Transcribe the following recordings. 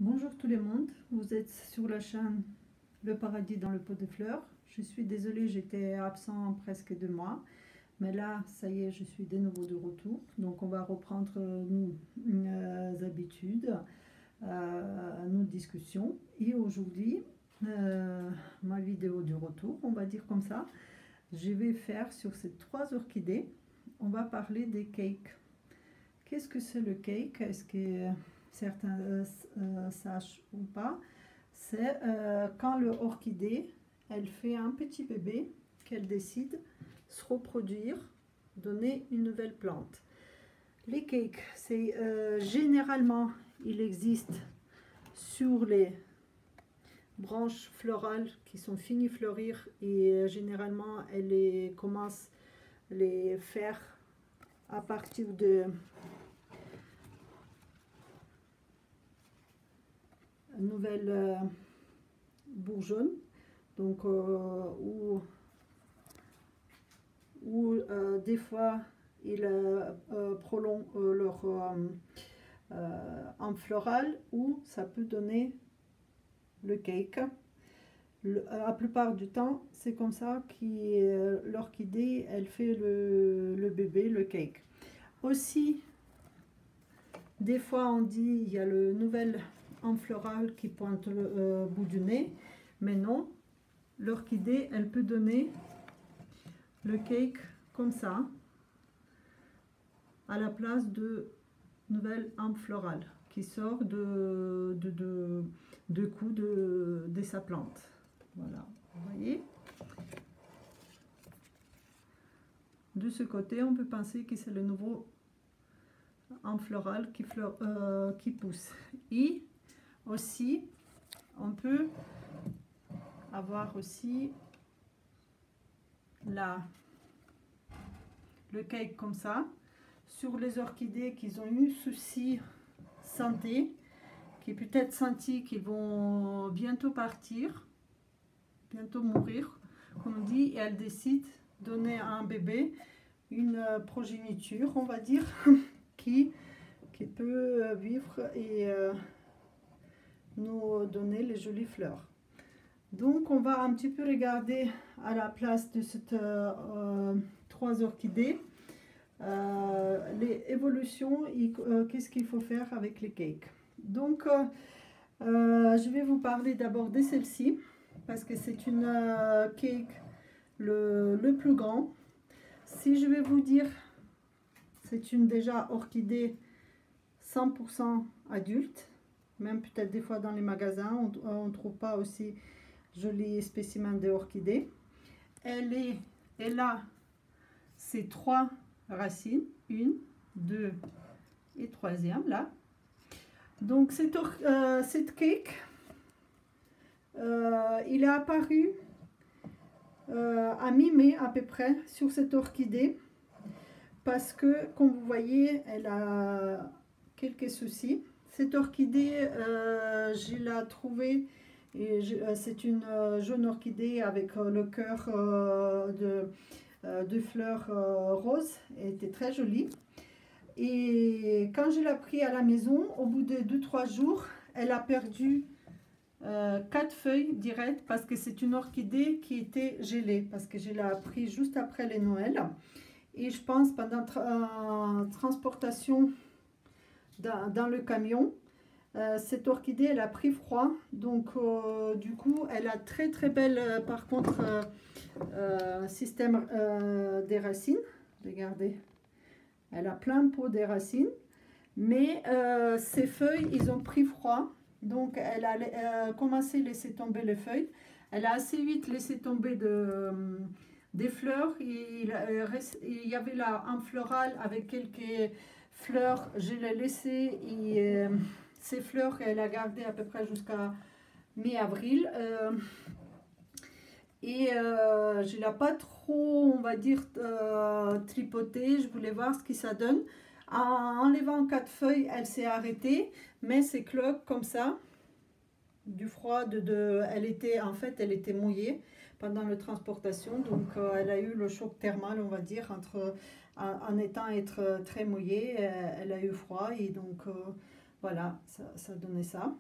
Bonjour tout le monde, vous êtes sur la chaîne Le Paradis dans le pot de fleurs. Je suis désolée, j'étais absent presque 2 mois, mais là, ça y est, je suis de nouveau de retour. Donc on va reprendre nos habitudes, nos discussions. Et aujourd'hui, ma vidéo du retour, on va dire comme ça, je vais faire sur ces 3 orchidées, on va parler des cakes. Qu'est-ce que c'est le cake? Est-ce que certains sachent ou pas? C'est quand l'orchidée, elle fait un petit bébé, qu'elle décide se reproduire, donner une nouvelle plante. Les cakes, c'est généralement, il existe sur les branches florales qui sont finies fleurir et généralement, elle commence à les faire à partir de nouvelles bourgeonnes, donc des fois ils prolongent leur en floral, ou ça peut donner le cake. La plupart du temps c'est comme ça que l'orchidée elle fait le bébé, le cake. Aussi des fois on dit il y a le nouvel en floral qui pointe le bout du nez, mais non, l'orchidée elle peut donner le cake comme ça à la place de nouvelle ample florale qui sort de coups de sa plante. Voilà, vous voyez. De ce côté on peut penser que c'est le nouveau en floral qui pousse. Et aussi on peut avoir aussi le cake comme ça sur les orchidées qui ont eu souci santé, qui peut-être senti qu'ils vont bientôt partir, bientôt mourir comme on dit, et elles décident de donner à un bébé une progéniture, on va dire, qui peut vivre et nous donner les jolies fleurs. Donc on va un petit peu regarder à la place de ces 3 orchidées les évolutions et qu'est-ce qu'il faut faire avec les cakes. Donc je vais vous parler d'abord de celle-ci parce que c'est une cake le plus grand. Si je vais vous dire, c'est une déjà orchidée 100% adulte, même peut-être des fois dans les magasins on ne trouve pas aussi joli spécimen d'orchidée. Elle a ces 3 racines, 1, 2 et 3e là. Donc cette cake, il est apparu à mi-mai à peu près sur cette orchidée parce que comme vous voyez elle a quelques soucis. Cette orchidée je l'ai trouvée, c'est une jaune orchidée avec le cœur de fleurs roses, elle était très jolie. Et quand je l'ai pris à la maison, au bout de 2-3 jours, elle a perdu 4 feuilles directes parce que c'est une orchidée qui était gelée, parce que je l'ai pris juste après les Noël. Et je pense pendant transportation dans le camion, cette orchidée elle a pris froid, donc du coup elle a très belle par contre système des racines. Regardez, elle a plein de peau des racines, mais ses feuilles ils ont pris froid, donc elle a commencé à laisser tomber les feuilles. Elle a assez vite laissé tomber des fleurs. Il y avait là un floral avec quelques fleurs, je l'ai laissé et ces fleurs elle a gardé à peu près jusqu'à mi-avril. Je l'ai pas trop, on va dire, tripoté. Je voulais voir ce que ça donne. En enlevant 4 feuilles, elle s'est arrêtée, mais c'est cloques comme ça, du froid, elle était mouillée pendant la transportation, donc elle a eu le choc thermal, on va dire, en étant très mouillée, elle a eu froid et donc voilà, ça donnait ça.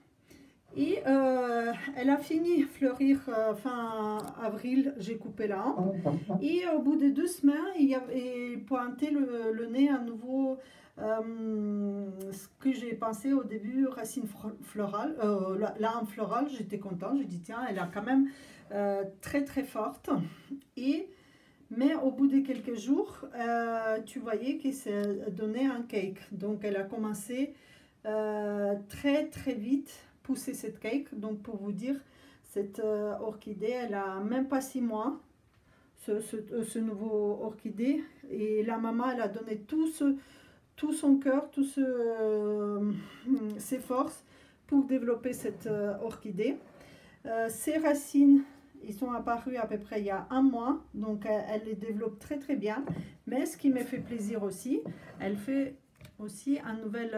Et elle a fini fleurir fin avril, j'ai coupé là. Et au bout de 2 semaines, il pointait le nez à nouveau. Ce que j'ai pensé au début, racine florale, lame florale, j'étais contente. J'ai dit tiens, elle a quand même très très forte. Mais au bout de quelques jours, tu voyais qu'il s'est donné un cake. Donc elle a commencé très très vite pousser cette cake. Donc pour vous dire, cette orchidée, elle a même pas 6 mois, ce nouveau orchidée. Et la maman, elle a donné tout son cœur, ses forces pour développer cette orchidée. Ses racines, ils sont apparus à peu près il y a 1 mois, donc elle les développe très très bien. Mais ce qui me fait plaisir aussi, elle fait aussi une nouvelle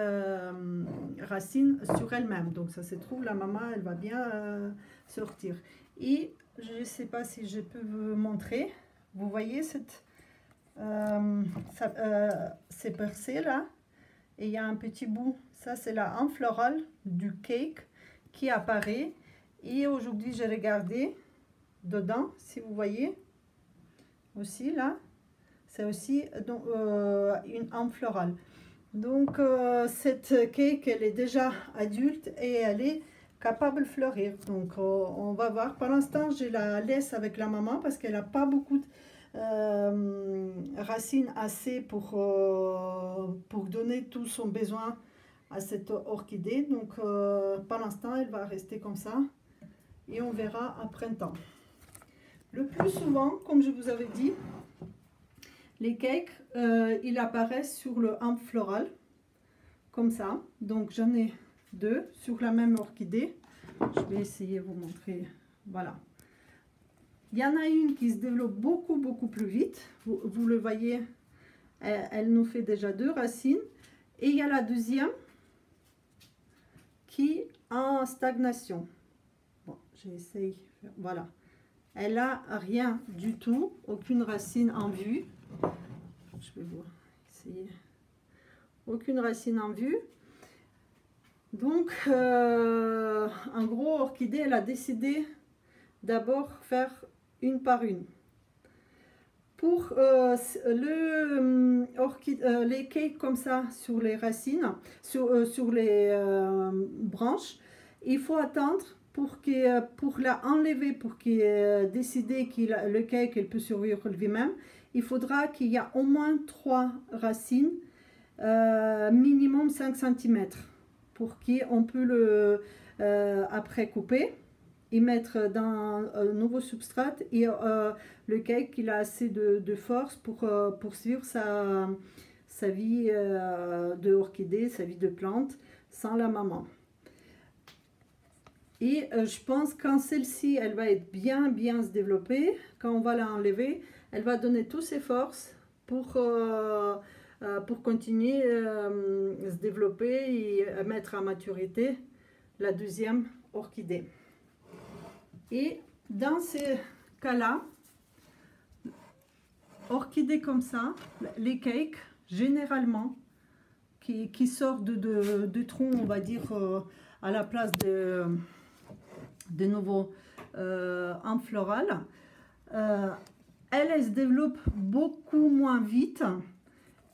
racine sur elle-même. Donc ça se trouve, la maman, elle va bien sortir. Et je ne sais pas si je peux vous montrer. Vous voyez ces percées là, et il y a un petit bout. Ça, c'est la âme florale du cake qui apparaît. Et aujourd'hui, j'ai regardé dedans, si vous voyez, aussi là, c'est aussi donc, une âme florale. Donc, cette cake, elle est déjà adulte et elle est capable de fleurir. Donc, on va voir. Pour l'instant, je la laisse avec la maman parce qu'elle n'a pas beaucoup de racines assez pour donner tout son besoin à cette orchidée. Donc, pour l'instant, elle va rester comme ça. Et on verra à printemps. Le plus souvent, comme je vous avais dit, les cakes, ils apparaissent sur le hampe floral, comme ça. Donc j'en ai 2 sur la même orchidée. Je vais essayer de vous montrer. Voilà. Il y en a une qui se développe beaucoup plus vite. Vous le voyez, elle nous fait déjà 2 racines. Et il y a la deuxième qui est en stagnation. Bon, j'essaye. Voilà. Elle n'a rien du tout, aucune racine en vue. Je vais vous essayer. Aucune racine en vue. Donc, en gros, orchidée, elle a décidé d'abord faire une par une. Pour les cakes comme ça sur les racines, sur les branches, il faut attendre pour la enlever, pour qu'il décider que le cake elle peut survivre lui-même. Il faudra qu'il y ait au moins 3 racines, minimum 5 cm, pour qu'on peut le après couper et mettre dans un nouveau substrat, et le cake il a assez de force pour poursuivre sa vie de orchidée, sa vie de plante sans la maman. Et je pense quand celle-ci elle va être bien se développer, quand on va la enlever, elle va donner toutes ses forces pour continuer à se développer et à mettre à maturité la deuxième orchidée. Et dans ces cas-là, orchidées comme ça, les cakes, généralement, qui sortent de troncs, on va dire, à la place de nouveaux en floral, elle se développe beaucoup moins vite.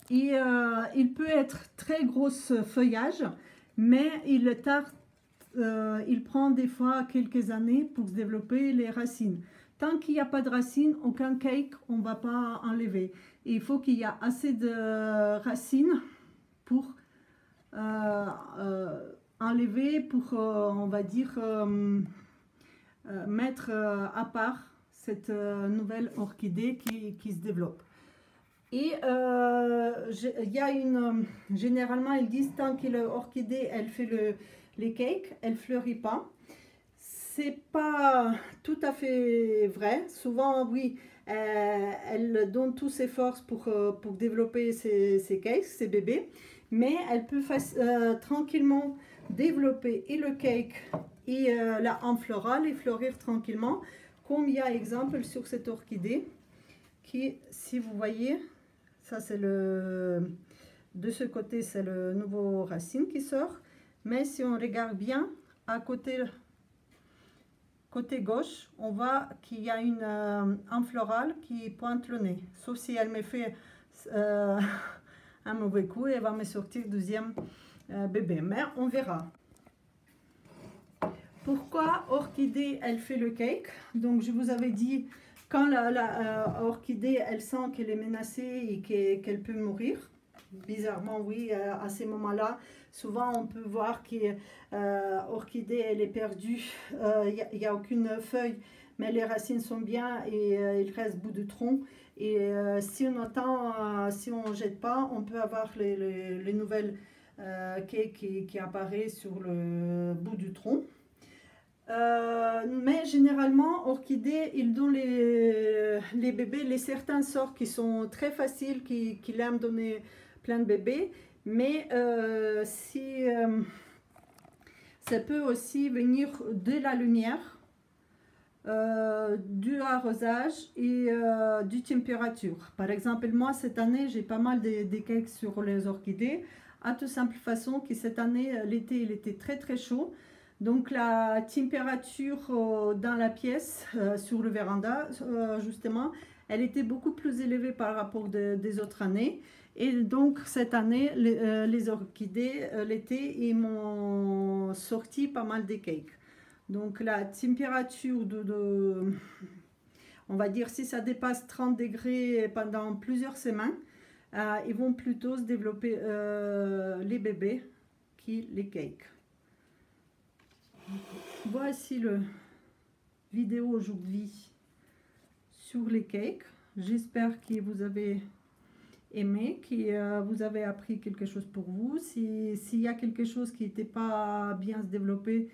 Et il peut être très gros feuillage, mais il prend des fois quelques années pour se développer les racines. Tant qu'il n'y a pas de racines, aucun cake, on ne va pas enlever. Et il faut qu'il y ait assez de racines pour enlever, pour, on va dire, mettre à part cette nouvelle orchidée qui se développe. Et il y a généralement ils disent tant que l'orchidée elle fait les cakes, elle fleurit pas. C'est pas tout à fait vrai. Souvent oui, elle donne toutes ses forces pour développer ses cakes, ses bébés, mais elle peut tranquillement développer et le cake et la hampe florale et fleurir tranquillement, comme il y a exemple sur cette orchidée qui, si vous voyez, ça c'est de ce côté c'est le nouveau racine qui sort, mais si on regarde bien, à côté gauche, on voit qu'il y a un floral qui pointe le nez. Sauf si elle me fait un mauvais coup et elle va me sortir deuxième bébé. Mais on verra. Pourquoi orchidée, elle fait le cake? Donc, je vous avais dit, quand la orchidée, elle sent qu'elle est menacée et qu'elle peut mourir. Bizarrement, oui, à ces moments-là, souvent on peut voir que l'orchidée, elle est perdue. Il n'y a aucune feuille, mais les racines sont bien et il reste bout de tronc. Et si on attend, si on ne jette pas, on peut avoir les nouvelles cakes qui apparaissent sur le bout du tronc. Mais généralement, orchidées, ils donnent les bébés, certains sortes qui sont très faciles, qui aiment donner plein de bébés, mais ça peut aussi venir de la lumière, du arrosage et du température. Par exemple, moi cette année, j'ai pas mal de cakes sur les orchidées, à toute simple façon que cette année, l'été, il était très très chaud. Donc la température dans la pièce, sur le véranda, justement, elle était beaucoup plus élevée par rapport des autres années. Et donc cette année, les orchidées, l'été, ils m'ont sorti pas mal de cakes. Donc la température on va dire, si ça dépasse 30 degrés pendant plusieurs semaines, ils vont plutôt se développer les bébés que les cakes. Voici le vidéo aujourd'hui sur les cakes. J'espère que vous avez aimé, que vous avez appris quelque chose pour vous. S'il y a quelque chose qui n'était pas bien se développer,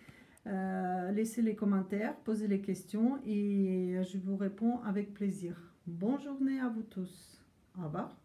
laissez les commentaires, posez les questions et je vous réponds avec plaisir. Bonne journée à vous tous. Au revoir.